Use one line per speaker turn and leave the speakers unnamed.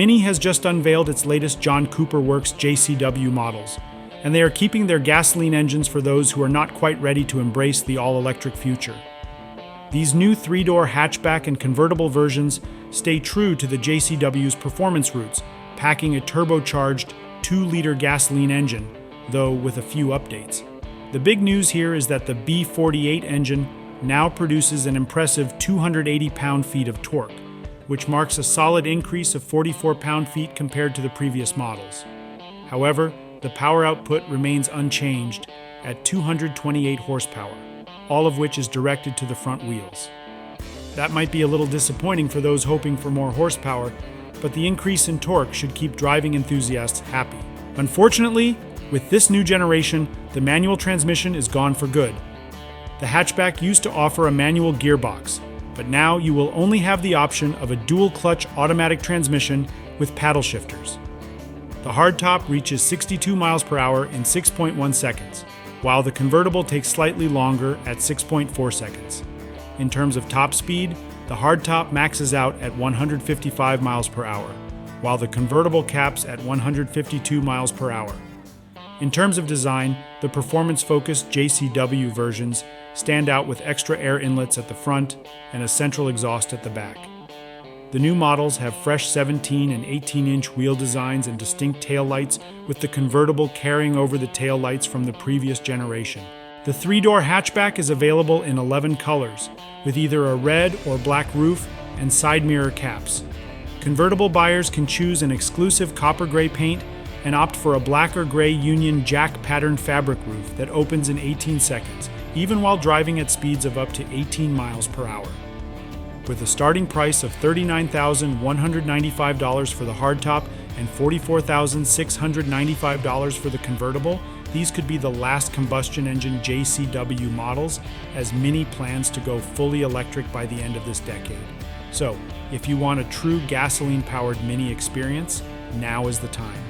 Mini has just unveiled its latest John Cooper Works JCW models, and they are keeping their gasoline engines for those who are not quite ready to embrace the all-electric future. These new 3-door hatchback and convertible versions stay true to the JCW's performance roots, packing a turbocharged 2-liter gasoline engine, though with a few updates. The big news here is that the B48 engine now produces an impressive 280 pound-feet of torque, which marks a solid increase of 44 pound-feet compared to the previous models. However, the power output remains unchanged at 228 horsepower, all of which is directed to the front wheels. That might be a little disappointing for those hoping for more horsepower, but the increase in torque should keep driving enthusiasts happy. Unfortunately, with this new generation, the manual transmission is gone for good. The hatchback used to offer a manual gearbox, but now you will only have the option of a dual-clutch automatic transmission with paddle shifters. The hardtop reaches 62 miles per hour in 6.1 seconds, while the convertible takes slightly longer at 6.4 seconds. In terms of top speed, the hardtop maxes out at 155 miles per hour, while the convertible caps at 152 miles per hour. In terms of design, the performance-focused JCW versions stand out with extra air inlets at the front and a central exhaust at the back. The new models have fresh 17 and 18-inch wheel designs and distinct taillights, with the convertible carrying over the taillights from the previous generation. The 3-door hatchback is available in 11 colors, with either a red or black roof and side mirror caps. Convertible buyers can choose an exclusive copper gray paint and opt for a black or gray Union Jack pattern fabric roof that opens in 18 seconds, even while driving at speeds of up to 18 miles per hour. With a starting price of $39,195 for the hardtop and $44,695 for the convertible, these could be the last combustion engine JCW models, as Mini plans to go fully electric by the end of this decade. So, if you want a true gasoline-powered Mini experience, now is the time.